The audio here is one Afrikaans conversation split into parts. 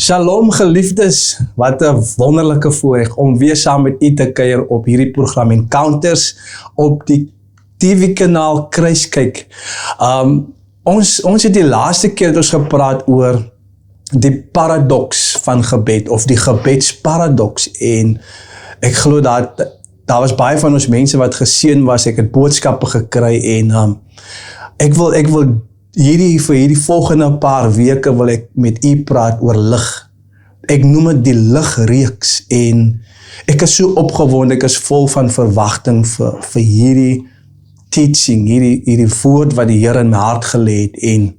Shalom geliefdes, wat 'n wonderlike voorreg om weer saam met u te kuier op hierdie program Encounters op die TV-kanaal Kruiskyk. Ons het die laaste keer dat ons gepraat oor die paradoks van gebed of die gebedsparadoks en ek glo dat daar was baie van ons mense wat geseën was, ek het boodskappe gekry en ek wil vir hierdie volgende paar weke wil ek met u praat oor lig. Ek noem dit die ligreeks en ek is so opgewonde, ek is vol van verwagting vir hierdie teaching, hierdie woord wat die Here in my hart gelê het en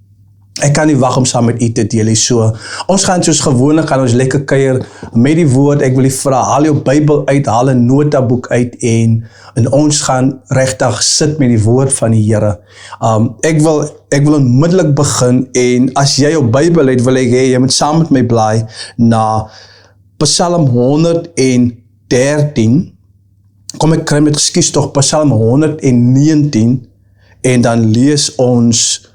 ek kan nie wag om saam met u te deel. So, ons gaan soos gewoonlik gaan ons lekker kuier met die woord. Ek wil u vra, haal jou Bybel uit, haal 'n notaboek uit en ons gaan regtig sit met die woord van die Here. Ek wil onmiddellik begin en as jy jou Bybel het, wil ek hê jy moet saam met my blaai na Psalm 113. Kom ek kry met geskies tog Psalm 119 en dan lees ons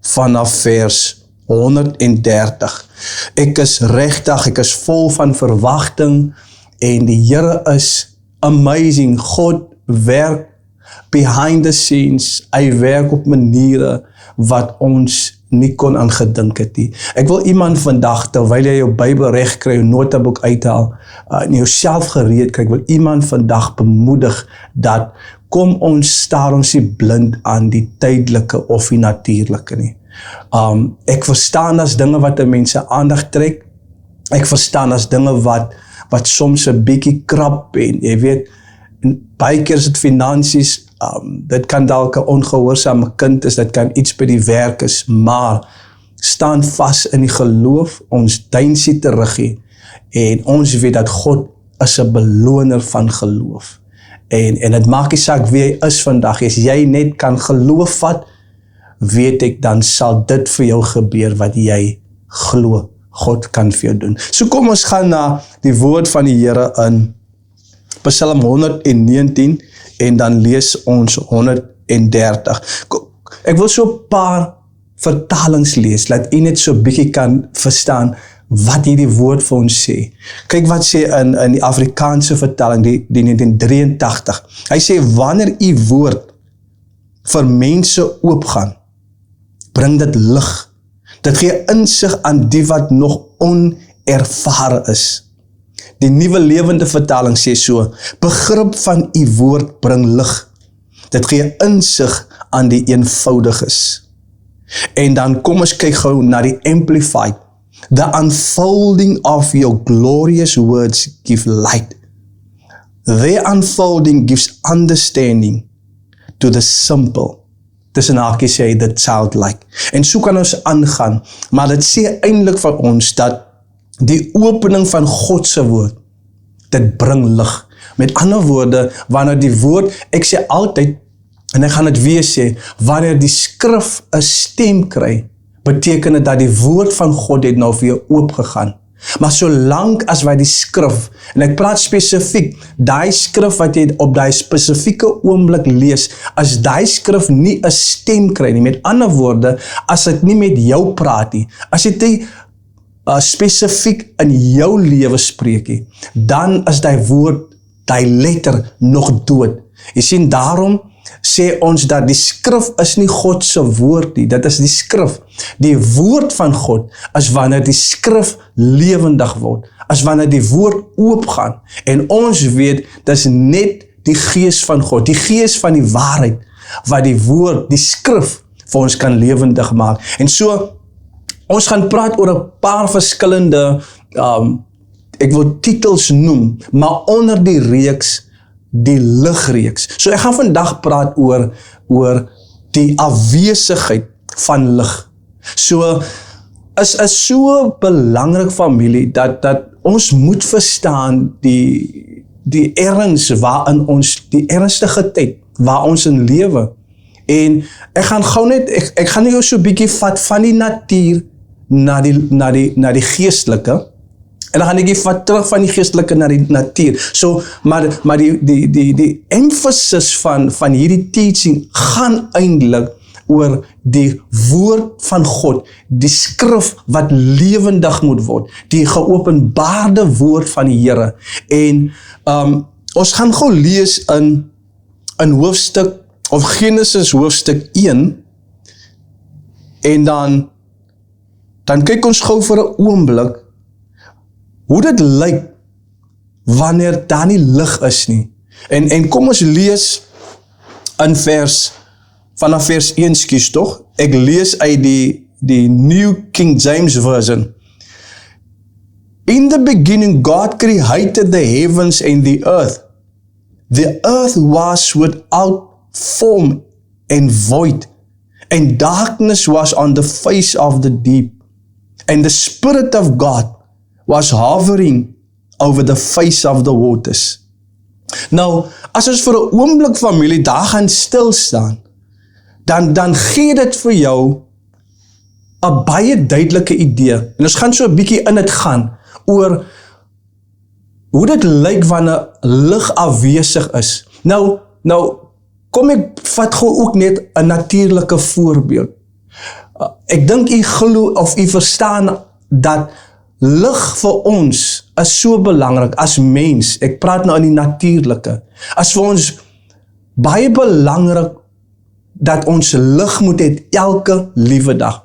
vanaf vers 130. Ek is vol van verwagting en die Here is amazing. God werk behind the scenes. Hy werk op maniere wat ons nie kon aan gedink het nie. Ek wil iemand vandag, terwyl jy jou Bybel reg kry, jou notaboek uithaal, en jouself gereed kry, ek wil iemand vandag bemoedig dat kom ons staar ons nie blind aan die tydelike of die natuurlike nie. Ek verstaan as dinge wat 'n mens se aandag trek. Ek verstaan as dinge wat soms 'n bietjie krap en jy weet, baie keer is dit finansies, dit kan dalk 'n ongehoorsame kind is, dit kan iets by die werk is, maar staan vas in die geloof, ons deinsie teruggie en ons weet dat God is 'n beloner van geloof. En dit maak nie saak wie jy is vandag, as jy net kan geloof vat, weet ek, dan sal dit vir jou gebeur wat jy glo, God kan vir jou doen. So kom ons gaan na die woord van die Here in Psalm 119 en dan lees ons 130. Ek wil so 'n paar vertalings lees, laat u net so 'n bietjie kan verstaan wat hierdie woord vir ons sê. Kyk wat sê in die Afrikaanse vertaling, die 1983. Hy sê, wanneer u woord vir mense oopgaan, bring dit lig. Dit gee insig aan die wat nog onervare is. Die Nuwe Lewende Vertaling sê so, begrip van u woord bring lig. Dit gee insig aan die eenvoudiges. En dan kom ons kyk gou na die Amplified. The unfolding of your glorious words give light. Their unfolding gives understanding to the simple. Tussen hakies sê the childlike. En so kan ons aangaan, maar dit sê eintlik van ons dat die opening van God se woord, dit bring lig. Met ander woorde, wanneer die woord, ek sê altyd, en ek gaan dit weer sê, wanneer die skrif 'n stem kry, beteken dit dat die woord van God het nou weer oopgegaan. Maar solank as wij die skrif, en ek praat spesifiek, die skrif wat jy op die spesifieke oomblik lees, as die skrif nie 'n stem kry nie, met ander woorde, as dit nie met jou praat nie, as dit nie spesifiek in jou lewe spreek nie, dan is die woord, die letter nog dood. Jy sien, daarom sê ons dat die skrif is nie God se woord nie, dit is die skrif. Die woord van God is wanneer die skrif lewendig word, as wanneer die woord oopgaan. En ons weet, dit is net die gees van God, die gees van die waarheid, wat die woord, die skrif, vir ons kan lewendig maak. En so, ons gaan praat oor 'n paar verskillende, ek wil titels noem, maar onder die reeks, die ligreeks. So ek gaan vandag praat oor die afwesigheid van lig. So is so belangrik familie dat ons moet verstaan die erns waarin ons, die ernstige tyd waar ons in lewe. En ek gaan gou net, ek gaan jou so 'n bietjie vat van die natuur na die geestelike. En dan gaan ek vat terug van die geestelike na die natuur. So, maar die emphasis van hierdie teaching gaan eintlik oor die woord van God, die skrif wat lewendig moet word, die geopenbaarde woord van die Here. En ons gaan gou lees in hoofstuk, of Genesis hoofstuk 1, en dan kyk ons gou vir 'n oomblik, hoe dit lyk, wanneer daar nie lig is nie. En kom ons lees vanaf vers 1, skies tog, ek lees uit die New King James Version. In the beginning God created the heavens and the earth. The earth was without form and void, and darkness was on the face of the deep, and the Spirit of God was hovering over the face of the waters. Nou, as ons vir 'n oomblik familie daar gaan stil staan, dan gee dit vir jou 'n baie duidelike idee. En ons gaan so 'n bietjie in dit gaan oor hoe dit lyk wanneer lig afwesig is. Nou kom ek vat gou ook net 'n natuurlike voorbeeld. Ek dink u glo of u verstaan dat lig vir ons is so belangrik as mens. Ek praat nou in die natuurlike. As vir ons baie belangrik dat ons lig moet hê elke liewe dag.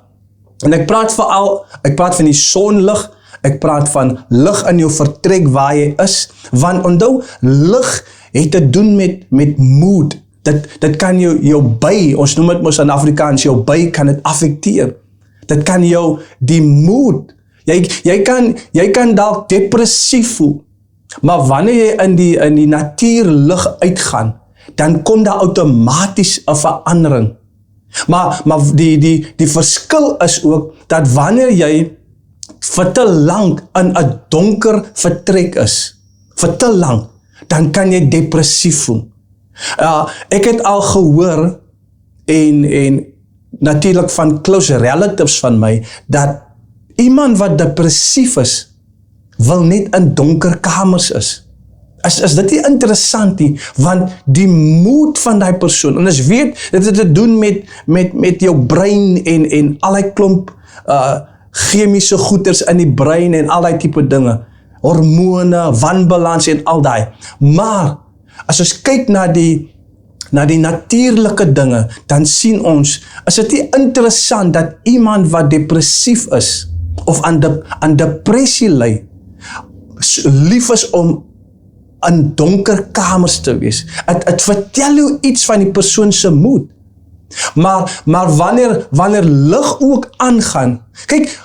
En ek praat van die sonlig, ek praat van lig in jou vertrek waar jy is, want onthou, lig het te doen met mood. Dit kan jou by, ons noem dit mos in Afrikaans, jou by kan dit affekteer. Dit kan jou die mood, jy kan dalk depressief voel, maar wanneer jy in die natuurlig uitgaan, dan kom daar outomaties 'n verandering. Maar die verskil is ook, dat wanneer jy vir te lang in 'n donker vertrek is, vir te lang, dan kan jy depressief voel. Ek het al gehoor, en natuurlik van close relatives van my, dat iemand wat depressief is, wil net in donker kamers is. Is dit nie interessant nie, want die moed van die persoon, en ons weet, dit het te doen met jou brein en al die klomp chemische goeders in die brein en al die type dinge, hormone, wanbalans en al die. Maar, as ons kyk na die natuurlike dinge, dan sien ons, is dit nie interessant dat iemand wat depressief is, of aan depressie ly, lief is om in donker kamers te wees. Het vertel jou iets van die persoon se moed. Maar wanneer lig ook aangaan, kyk,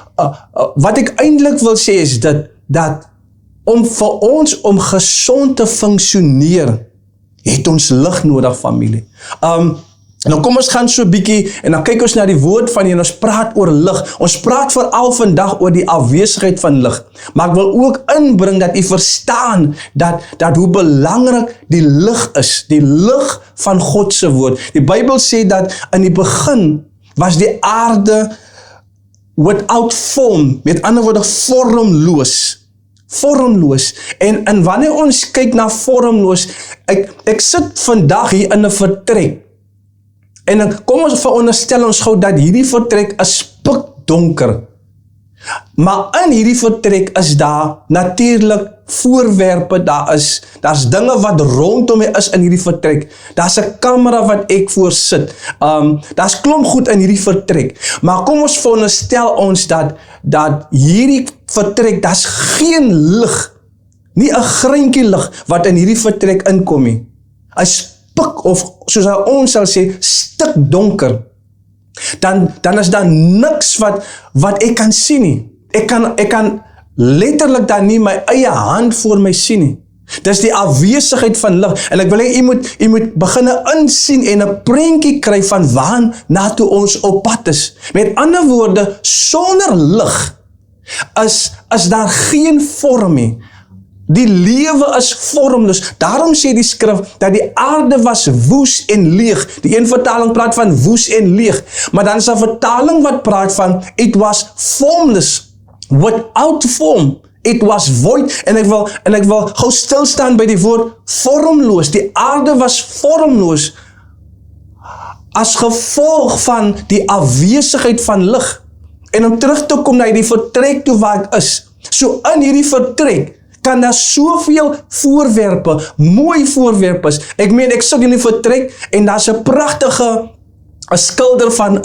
wat ek eintlik wil sê is dat om vir ons om gesond te funksioneer, het ons lig nodig, familie. Nou kom ons gaan so bietjie, en dan kyk ons na die woord van en ons praat oor lig. Ons praat veral vandag oor die afwesigheid van lig. Maar ek wil ook inbring dat u verstaan dat hoe belangrik die lig is, die lig van God se woord. Die Bybel sê dat in die begin was die aarde without form, met ander woorde vormloos. En wanneer ons kyk na vormloos, ek sit vandag hier in 'n vertrek, en kom ons veronderstel ons gou dat hierdie vertrek is pikdonker. Maar in hierdie vertrek is daar natuurlik voorwerpe, daar's dinge wat rondom my is in hierdie vertrek. Daar's 'n kamera wat ek voor sit. Daar's klomp goed in hierdie vertrek. Maar kom ons veronderstel ons dat hierdie vertrek, daar's geen lig, nie 'n greintjie lig wat in hierdie vertrek inkom nie. Pik, of soos ons sal sê, stik donker, dan is daar niks wat ek kan sien nie. Ek kan letterlik dan nie my eie hand voor my sien nie. Dis die afwesigheid van lig, en ek wil hê jy moet begin insien en 'n prentjie kry van waar na toe ons op pad is. Met ander woorde, sonder lig is daar geen vorm nie. Die lewe is vormloos. Daarom sê die skrif dat die aarde was woes en leeg. Die een vertaling praat van woes en leeg. Maar dan is 'n vertaling wat praat van it was formless, without form. It was void. En ek wil gou stilstaan by die woord vormloos. Die aarde was vormloos. as gevolg van die afwesigheid van lig. En om terug te kom na die vertrek toe waar ek is. So in hierdie vertrek kan daar soveel voorwerpe, mooi voorwerpe is. Ek meen, ek sit in die vertrek en daar's 'n pragtige 'n skilder van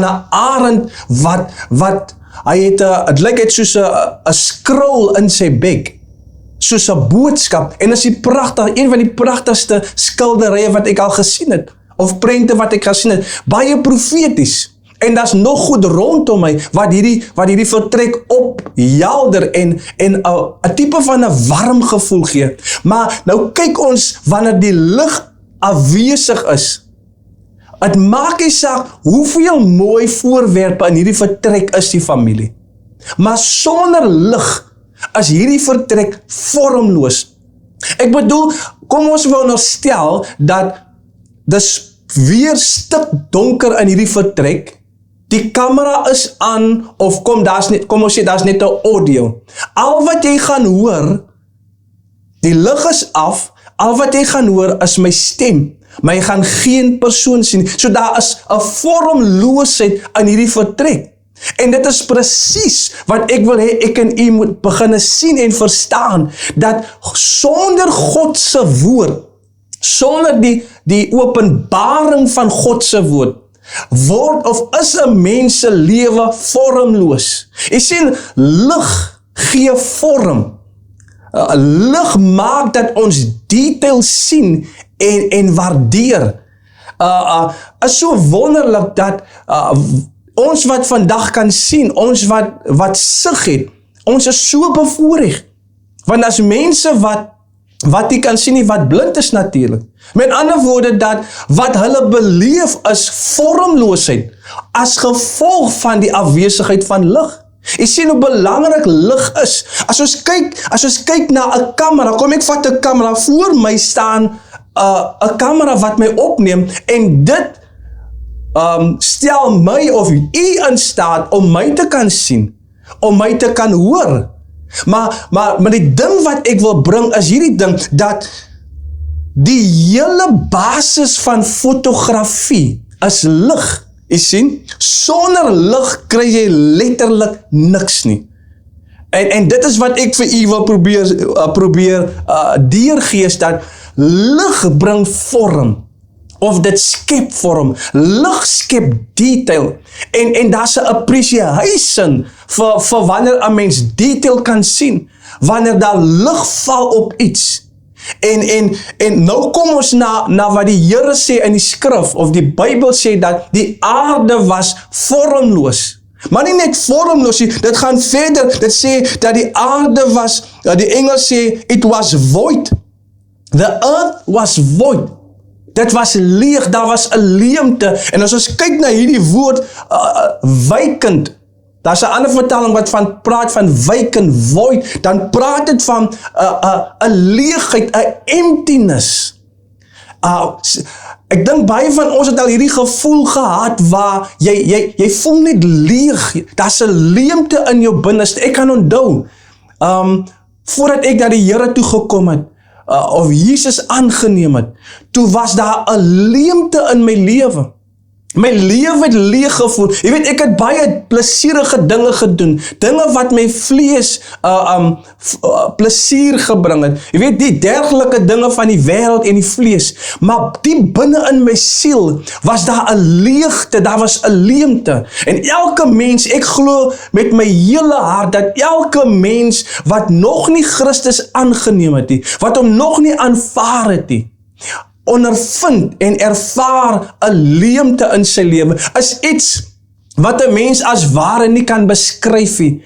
'n arend wat hy het het lyk het soos 'n scroll in sy bek. Soos 'n boodskap, en is die pragtig, een van die pragtigste skilderye wat ek al gesien het, of prente wat ek gesien het, baie profeties, en daar's nog goed rondom my, wat hierdie vertrek ophelder, en 'n tipe van 'n warm gevoel gee, maar nou kyk ons, wanneer die lig afwesig is, het maak nie saak, hoeveel mooi voorwerpe in hierdie vertrek is die familie, maar sonder lig, is hierdie vertrek vormloos. Ek bedoel, kom ons veronderstel dat dis weer stik donker in hierdie vertrek, die kamera is aan, of kom ons sê, daar's net 'n audio. Al wat jy gaan hoor, die lig is af, al wat jy gaan hoor is my stem, maar jy gaan geen persoon sien. So daar is 'n vormloosheid in hierdie vertrek. En dit is presies wat ek wil hê ek en u moet begin sien en verstaan, dat sonder God se woord, sonder die openbaring van God se woord, word of is 'n mens se lewe vormloos. Jy sien, lig gee vorm. Lig maak dat ons details sien en waardeer. Is so wonderlik dat ons wat vandag kan sien, ons wat sig het, ons is so bevoorreg. Want as mense wat nie kan sien nie, wat blind is natuurlik. Met ander woorde, dat wat hulle beleef is vormloosheid, as gevolg van die afwesigheid van lig. Jy sien hoe belangrik lig is. As ons kyk na 'n kamera, kom ek vat 'n kamera, voor my staan 'n kamera wat my opneem, en dit stel my of u in staat om my te kan sien, om my te kan hoor. Maar die ding wat ek wil bring is hierdie ding, dat die hele basis van fotografie is lig. Jy sien, sonder lig kry jy letterlik niks nie. En dit is wat ek vir u wil probeer deurgees, dat lig bring vorm, of dit skep vorm, lig skep detail, en daar's 'n appreciation vir wanneer 'n mens detail kan sien, wanneer daar lig val op iets. En nou kom ons na wat die Here sê in die skrif, of die Bybel sê, dat die aarde was vormloos. Maar nie net vormloos, dit gaan verder, dit sê dat die aarde was, die Engels sê, it was void. The earth was void. Dit was leeg, daar was 'n leemte. En as ons kyk na hierdie woord, wykend, daar's 'n ander vertaling wat praat van wykend, void, dan praat dit van 'n leegheid, 'n emptiness. Ek dink baie van ons het al hierdie gevoel gehad, waar jy voel net leeg, daar's 'n leemte in jou binneste. Ek kan onthou, voordat ek na die Here toe gekom het, of Jesus aangeneem het, toe was daar 'n leemte in my lewe. My lewe het leeg gevoel. Jy weet, ek het baie plesierige dinge gedoen, dinge wat my vlees plesier gebring het. Jy weet, die dergelike dinge van die wêreld en die vlees, maar diep binne in my siel was daar 'n leegte, daar was 'n leemte. En elke mens, ek glo met my hele hart, dat elke mens wat nog nie Christus aangeneem het nie, wat hom nog nie aanvaar het nie, ondervind en ervaar 'n leemte in sy lewe, is iets wat 'n mens as ware nie kan beskryf nie.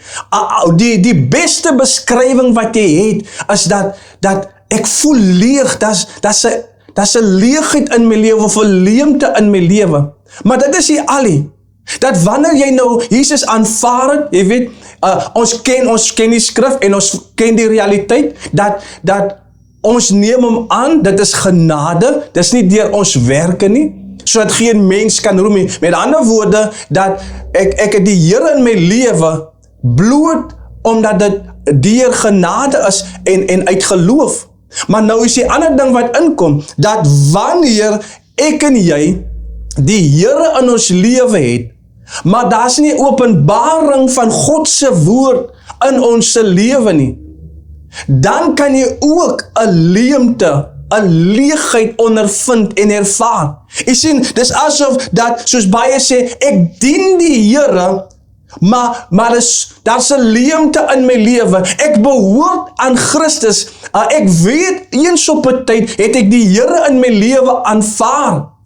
Die beste beskrywing wat jy het, is dat ek voel leeg, daar's 'n leegheid in my lewe, of 'n leemte in my lewe. Maar dit is nie al, dat wanneer jy nou Jesus aanvaar het, jy weet, ons ken die skrif, en ons ken die realiteit, dat ons neem hom aan, dit is genade, dit is nie deur ons werke nie, sodat geen mens kan roem nie. Met ander woorde, dat ek het die Here in my lewe bloot, omdat dit deur genade is, en uit geloof. Maar nou is die ander ding wat inkom, dat wanneer ek en jy die Here in ons lewe het, maar daar's nie openbaring van God se woord in ons se lewe nie, dan kan jy ook 'n leemte, 'n leegheid ondervind en ervaar. Jy sien, dis asof dat, soos baie sê, ek dien die Here, maar daar's 'n leemte in my lewe. Ek behoort aan Christus. Ek weet, eens op 'n tyd het ek die Here in my lewe aanvaar.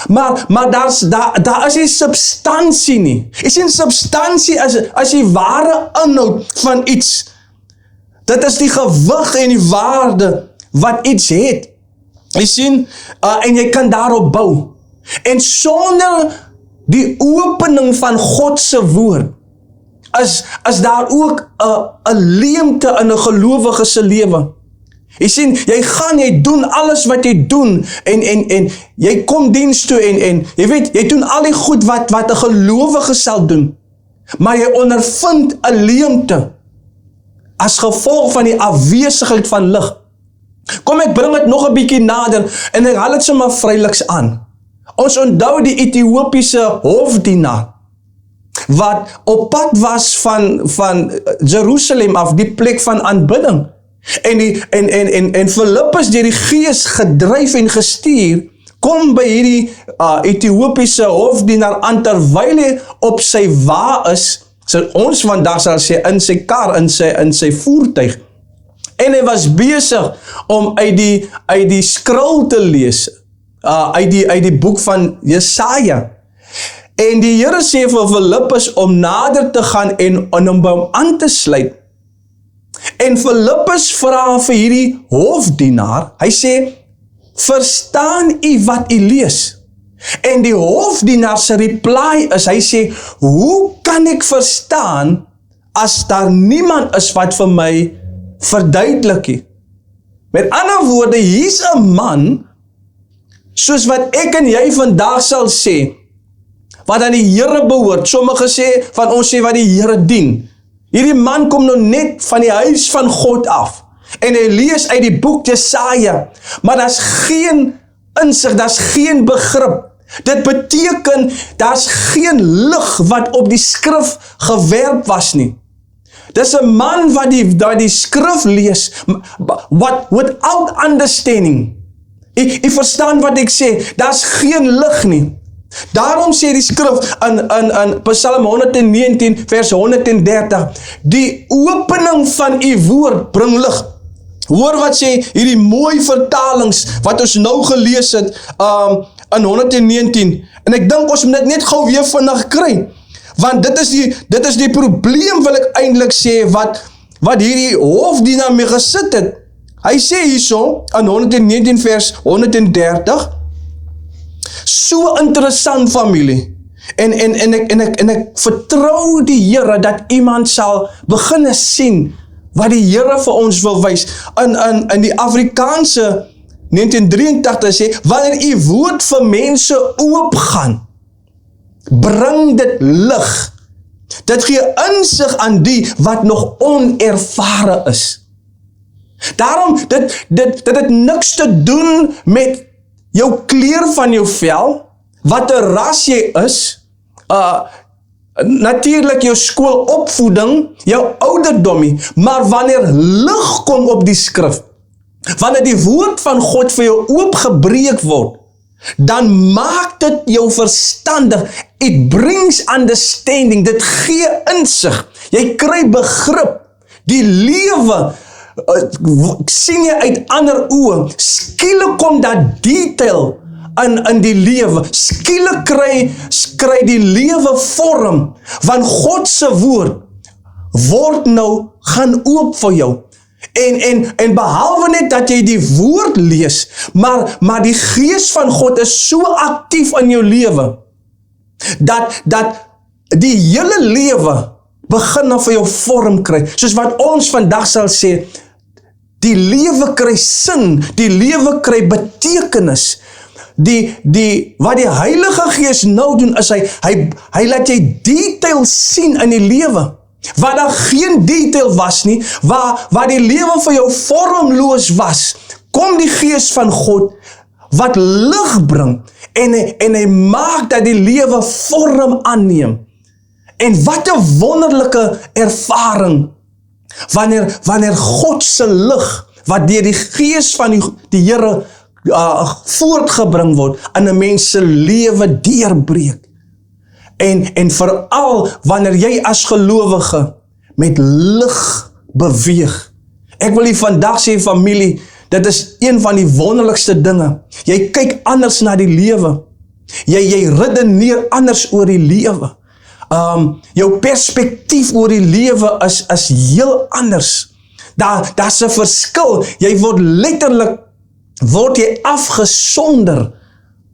Maar daar is nie substansie nie. Jy sien, substansie as die ware inhoud van iets. Dit is die gewig en die waarde wat iets het. Jy sien, en jy kan daarop bou. En sonder die opening van God se woord, is daar ook 'n leemte in 'n gelowige se lewe. Jy sien, jy doen alles wat jy doen, en jy kom diens toe, en jy weet, jy doen al die goed wat 'n gelowige sal doen, maar jy ondervind 'n leemte, as gevolg van die afwesigheid van lig. Kom, ek bring dit nog 'n bietjie nader, en ek haal dit sommer vryliks aan. Ons onthou die Ethiopiese hofdienaar, wat op pad was van Jerusalem af, die plek van aanbidding. En Filippus deur die Gees gedryf en gestuur, kom by hierdie Ethiopiese hofdienaar aan, terwyl hy op sy wa is, so ons vandag sal sê in sy kar, in sy voertuig. En hy was besig om uit die skril te lees, uit die boek van Jesaja. En die Here sê vir Filippus om nader te gaan en hom by hom aan te sluit. En Filippus vra vir hierdie hofdienaar, hy sê, verstaan u wat u lees? En die hofdienaar se reply is, hy sê, hoe kan ek verstaan as daar niemand is wat vir my verduidelik nie? Met ander woorde, hier's 'n man, soos wat ek en jy vandag sal sê, wat aan die Here behoort. Sommige sê, van ons sê wat die Here dien. Hierdie man kom nou net van die huis van God af, en hy lees uit die boek Jesaja, maar daar's geen insig, daar's geen begrip. Dit beteken, daar's geen lig wat op die skrif gewerp was nie. Dis 'n man wat die skrif lees, without understanding. Jy verstaan wat ek sê, daar's geen lig nie. Daarom sê die skrif in Psalm 119 vers 130, die opening van u woord bring lig. Hoor wat sê hierdie mooi vertalings wat ons nou gelees het in 119, en ek dink ons moet dit net gou weer vinnig kry, want dit is die probleem, wil ek eintlik sê, wat hierdie hofdienaar mee gesit het. Hy sê hierso in 119 vers 130, so interessant familie, en ek vertrou die Here dat iemand sal begin sien wat die Here vir ons wil wys. In die Afrikaanse 1983 sê, wanneer u woord vir mense oopgaan, bring dit lig. Dit gee insig aan die wat nog onervare is. Daarom, dit het niks te doen met jou kleur van jou vel, wat 'n ras jy is, natuurlik jou skoolopvoeding, jou ouderdomie, maar wanneer lig kom op die skrif, wanneer die woord van God vir jou oopgebreek word, dan maak dit jou verstandig. It brings understanding, dit gee insig, jy kry begrip, die lewe sien jy uit ander oë, skielik kom dat detail in die lewe, skielik kry die lewe vorm, want God se woord word nou gaan oop vir jou. En behalwe net dat jy die woord lees, maar die Gees van God is so aktief in jou lewe, dat die hele lewe begin nou vir jou vorm kry, soos wat ons vandag sal sê, die lewe kry sin, die lewe kry betekenis. Wat die Heilige Gees nou doen, is hy laat jy detail sien in die lewe, waar daar geen detail was nie, waar die lewe vir jou vormloos was, kom die Gees van God, wat lig bring, en hy maak dat die lewe vorm aanneem. En wat 'n wonderlike ervaring, wanneer God se lig, wat deur die gees van die Here voortgebring word, in 'n mens se lewe deurbreek. En veral wanneer jy as gelowige met lig beweeg. Ek wil hier vandag sê, familie, dit is een van die wonderlikste dinge. Jy kyk anders na die lewe. Jy redeneer anders oor die lewe. Jou perspektief oor die lewe is heel anders. Daar's 'n verskil. Jy word letterlik afgesonder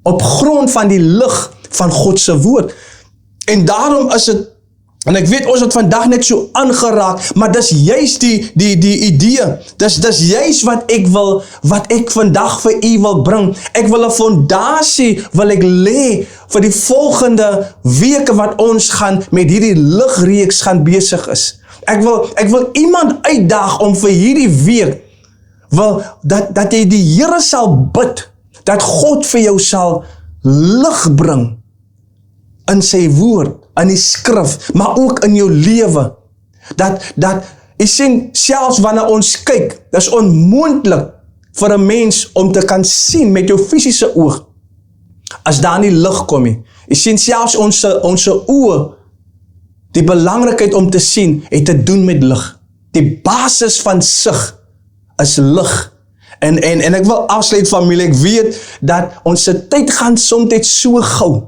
op grond van die lig van God se woord. En daarom is dit, en ek weet ons het vandag net so aangeraak, maar dis juist die idee, dis juist wat ek vandag vir u wil bring. Ek wil 'n fondasie lê vir die volgende weke wat ons gaan met hierdie ligreeks gaan besig is. Ek wil iemand uitdaag om vir hierdie week dat jy die Here sal bid, dat God vir jou sal lig bring in sy woord, in die skrif, maar ook in jou lewe. Dat jy sien, selfs wanneer ons kyk, dis onmoontlik vir 'n mens om te kan sien met jou fisiese oog, as daar nie lig kom nie. Jy sien, selfs ons oë, die belangrikheid om te sien, het te doen met lig. Die basis van sig is lig. En ek wil afsluit, familie, ek weet dat ons tyd gaan soms so gou,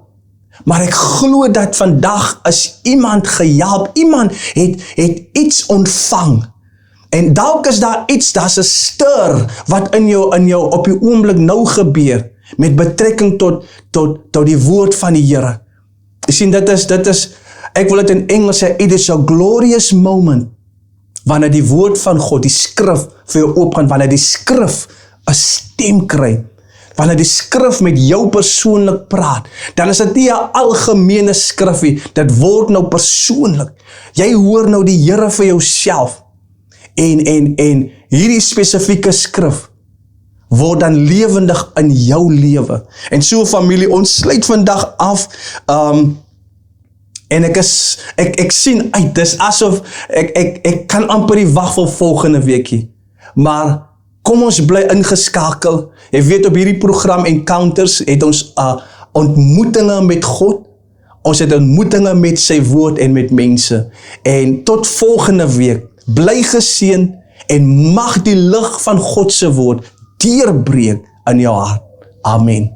maar ek glo dat vandag is iemand gehelp, iemand het iets ontvang. En dalk is daar iets, daar's 'n stir wat in jou op die oomblik nou gebeur, met betrekking tot die woord van die Here. Jy sien, dit is, ek wil dit in Engels sê, it is a glorious moment, wanneer die woord van God, die skrif vir jou oopgaan, wanneer die skrif 'n stem kry, wanneer die skrif met jou persoonlik praat, dan is dit nie 'n algemene skrif nie, dit word nou persoonlik. Jy hoor nou die Here vir jouself, en hierdie spesifieke skrif word dan lewendig in jou lewe. En so, familie, ons sluit vandag af, en ek sien uit, dis asof ek kan amper nie wag vir volgende weekie, maar kom ons bly ingeskakel. Jy weet, op hierdie program Encounters het ons ontmoetinge met God, ons het ontmoetinge met sy woord en met mense. En tot volgende week, bly geseën en mag die lig van God se woord deurbreek in jou hart. Amen.